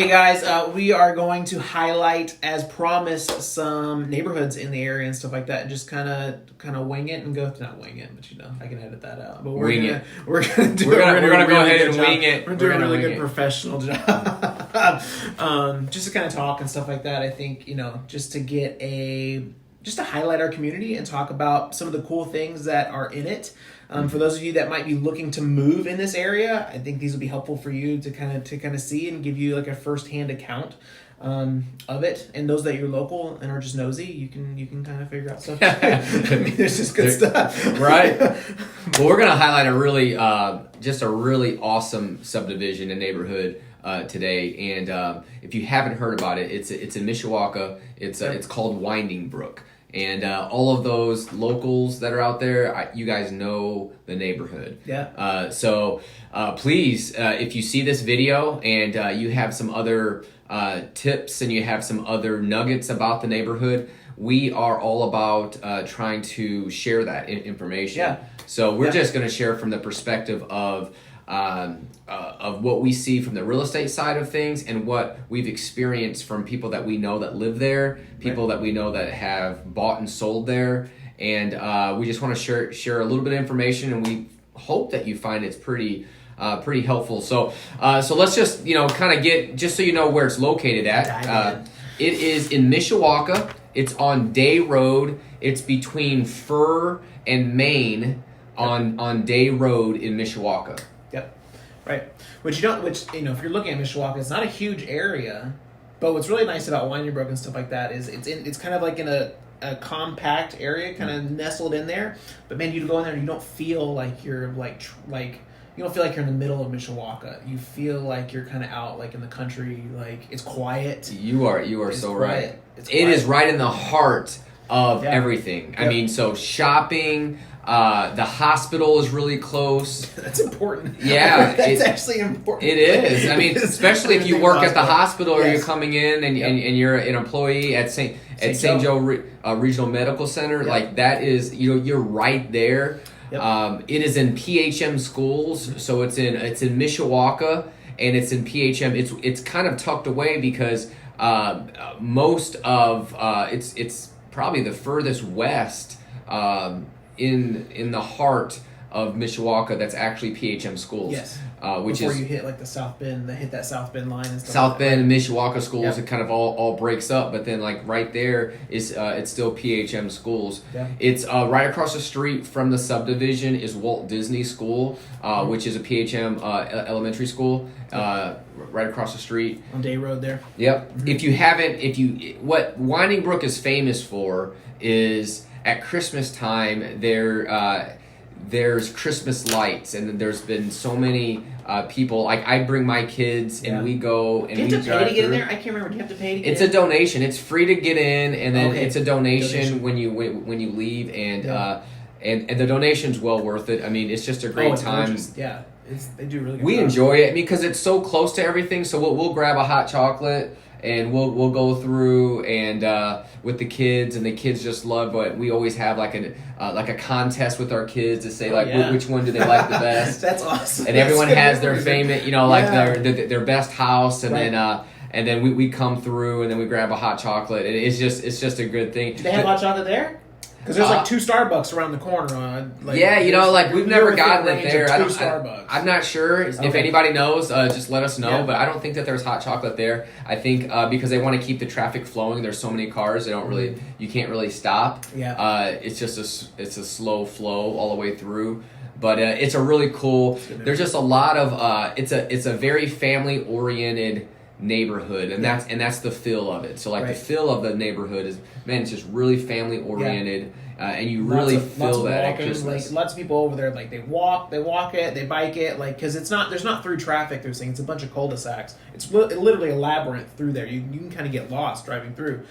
Hey guys, we are going to highlight, as promised, some neighborhoods in the area and stuff like that, and just kind of wing it and go. Not wing it, but I can edit that out. But we're gonna go ahead and wing it. We're doing a really good professional job. Just to kind of talk and stuff like that. I think just to highlight our community and talk about some of the cool things that are in it. For those of you that might be looking to move in this area, I think these will be helpful for you to kind of see and give you like a first-hand account of it. And those that you're local and are just nosy, you can kind of figure out stuff. I mean, there's just good stuff, right? Well, we're gonna highlight a really awesome subdivision and neighborhood today. And if you haven't heard about it, it's in Mishawaka. It's called Winding Brook. And all of those locals that are out there, you guys know the neighborhood. Yeah. So please, if you see this video and you have some other tips and you have some other nuggets about the neighborhood, we are all about trying to share that information. Yeah. So we're just going to share from the perspective of what we see from the real estate side of things and what we've experienced from people that we know that live there, people that we know that have bought and sold there, and we just want to share a little bit of information, and we hope that you find it's pretty helpful. So let's just kind of get, just so you know where it's located at. It is in Mishawaka. It's on Day Road. It's between Fur and Main on Day Road in Mishawaka. Yep. Right. Which if you're looking at Mishawaka, it's not a huge area, but what's really nice about Winding Brook and stuff like that is it's kind of like in a compact area, kind of nestled in there. But man, you go in there and you don't feel like you're you don't feel like you're in the middle of Mishawaka. You feel like you're kind of out like in the country. Like it's quiet. You are so right. It is right in the heart of everything. Yep. I mean, so shopping. The hospital is really close. That's important. Yeah. That's actually important. It is. I mean, especially if you work at the hospital or you're coming in and you're an employee at St. Joe Regional Medical Center. Yep. Like that is, you're right there. Yep. It is in PHM schools. So it's in Mishawaka and it's in PHM. It's kind of tucked away because most of it's probably the furthest west in the heart of Mishawaka that's actually PHM schools. Yes. Which before is you hit like the South Bend, hit that South Bend line and stuff. South Bend and Mishawaka schools, it kind of all breaks up, but then like right there is it's still PHM schools. Yeah. It's right across the street from the subdivision is Walt Disney School, which is a PHM elementary school. Right across the street on Day Road there. Yep. Mm-hmm. What Winding Brook is famous for is at Christmas time there's Christmas lights, and there's been so many people. Like I bring my kids and we go and we drive. Do you have to pay to get in there? I can't remember. Do you have to pay to get in? It's a donation. It's free to get in, and then it's a donation when you leave, and the donation's well worth it. I mean, it's just a great time. Gorgeous. Yeah. They do really good. We enjoy it because it's so close to everything. So we'll grab a hot chocolate and we'll go through and with the kids, and the kids just love. But we always have like a contest with our kids to say which one do they like the best. That's awesome. And everyone has their favorite, their best house, and then we come through and then we grab a hot chocolate, and it's just a good thing. Do they have hot chocolate there? Because there's like two Starbucks around the corner. We've never gotten it there. I'm not sure if anybody knows. Just let us know. Yeah. But I don't think that there's hot chocolate there. I think because they want to keep the traffic flowing. There's so many cars. You can't really stop. Yeah. It's just a slow flow all the way through. But it's a really cool. There's just a lot of. It's a very family oriented neighborhood, and that's the feel of it. So the feel of the neighborhood is, man, it's just really family oriented, and you really feel that at Christmas. Lots of people over there, like they walk it, they bike it, because there's not through traffic. There's things. It's a bunch of cul-de-sacs. It's literally a labyrinth through there. You can kind of get lost driving through.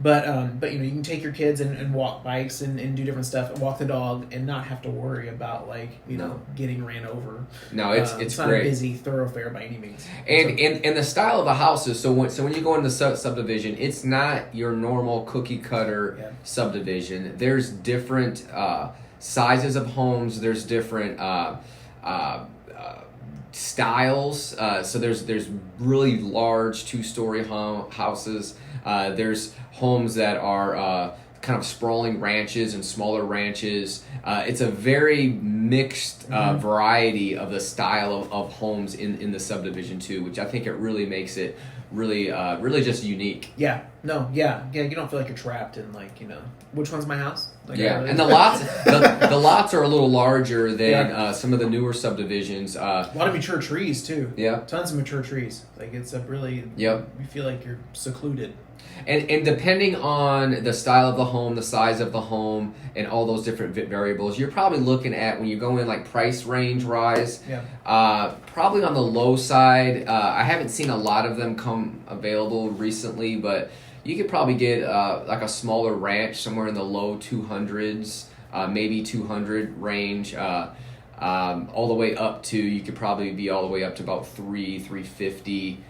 But you can take your kids and walk bikes and do different stuff and walk the dog and not have to worry about getting ran over. No, it's not great. A busy thoroughfare by any means. And the style of the houses. So when you go into subdivision, it's not your normal cookie cutter subdivision. There's different sizes of homes. There's different styles. So there's really large 2-story houses. There's homes that are kind of sprawling ranches and smaller ranches. It's a very mixed variety of the style of homes in the subdivision too, which I think it really makes it really just unique. Yeah. No. Yeah. You don't feel like you're trapped in like, you know, which one's my house? Like, yeah, and the lots the lots are a little larger than some of the newer subdivisions. A lot of mature trees too. Yeah, tons of mature trees. Like it's a really you feel like you're secluded. And depending on the style of the home, the size of the home, and all those different variables, you're probably looking at, when you go in like price range rise, probably on the low side. I haven't seen a lot of them come available recently, but you could probably get like a smaller ranch somewhere in the low 200s, maybe 200 range, all the way up to, you could probably be all the way up to about 350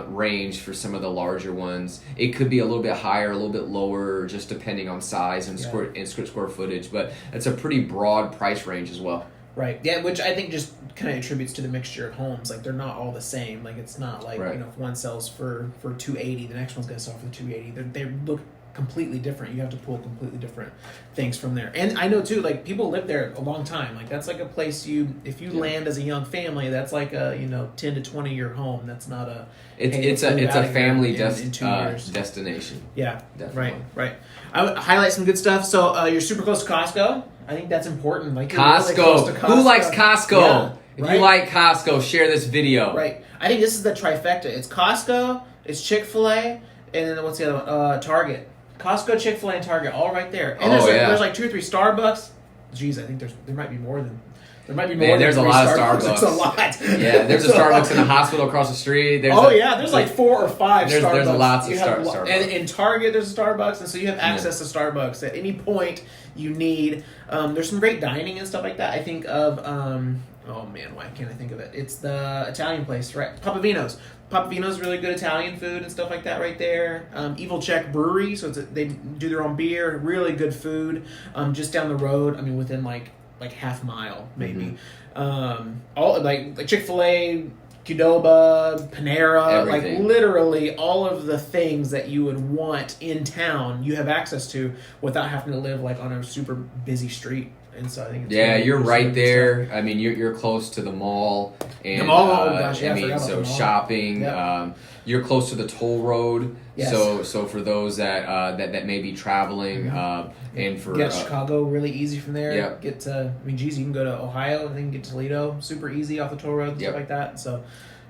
range for some of the larger ones. It could be a little bit higher, a little bit lower, just depending on size and square footage. But it's a pretty broad price range as well. Right. Yeah, which I think just kind of attributes to the mixture of homes. Like they're not all the same. Like it's not like you know, if one sells for $280, the next one's going to sell for $280. They look completely different. You have to pull completely different things from there. And I know too, like people live there a long time. Like that's like a place if you land as a young family, that's like a 10 to 20 year home. That's not a it's a family destination. Yeah, definitely. Right. I would highlight some good stuff. So you're super close to Costco. I think that's important. Like Costco. Really close to Costco. Who likes Costco? Yeah, if you like Costco, share this video. Right. I think this is the trifecta. It's Costco, it's Chic Fil A, and then what's the other one? Target. Costco, Chick Fil A, and Target, all right there. And there's like 2 or 3 Starbucks. Jeez, I think there might be more than. There might be more. Man, there's a lot of Starbucks. There's a lot. Yeah, there's a Starbucks in the hospital across the street. There's like 4 or 5 Starbucks. There's lots of Starbucks. And in Target, there's a Starbucks, and so you have access to Starbucks at any point you need. There's some great dining and stuff like that. I think of, oh man, why can't I think of it? It's the Italian place, right? Papavino's. Papavino's really good Italian food and stuff like that right there. Evil Czech Brewery, so they do their own beer, really good food. Just down the road, I mean, within like half mile maybe. All like Chick Fil A, Qdoba, Panera, everything. Like literally all of the things that you would want in town, you have access to without having to live like on a super busy street. And so I think it's you're right there. Stuff. I mean, you're close to the mall, and the mall. I mean, so shopping. Yep. You're close to the toll road. Yes. So for those that may be traveling, and for Chicago, really easy from there. Yep. Get to, I mean, geez, you can go to Ohio and then get to Toledo, super easy off the toll road and stuff like that. So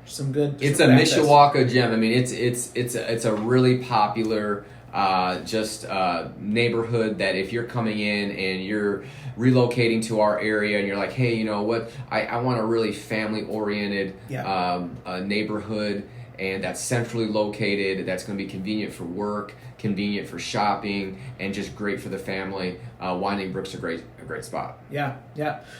some good. It's a Mishawaka gem. I mean, it's a really popular neighborhood that if you're coming in and you're relocating to our area and you're like, hey, you know what, I want a really family oriented neighborhood, and that's centrally located, that's going to be convenient for work, convenient for shopping, and just great for the family. Winding Brook's a great spot. Yeah.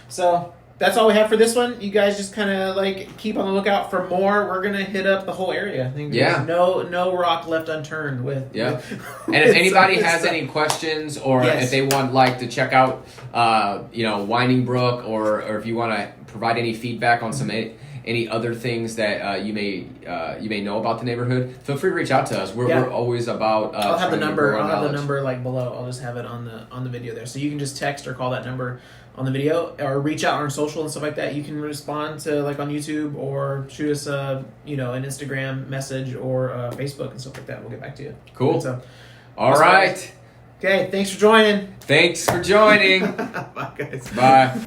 So that's all we have for this one. You guys just kind of like keep on the lookout for more. We're gonna hit up the whole area. I think there's no rock left unturned with. Yeah. And if anybody has any questions, or if they want to check out, Winding Brook, or if you want to provide any feedback on any other things that you may know about the neighborhood, feel free to reach out to us. We're always about. I'll have the number. Like below. I'll just have it on the video there, so you can just text or call that number on the video, or reach out on social and stuff like that. You can respond to like on YouTube, or shoot us an Instagram message, or Facebook and stuff like that. We'll get back to you. Cool. So, all right. Okay. Thanks for joining. Bye, guys. Bye.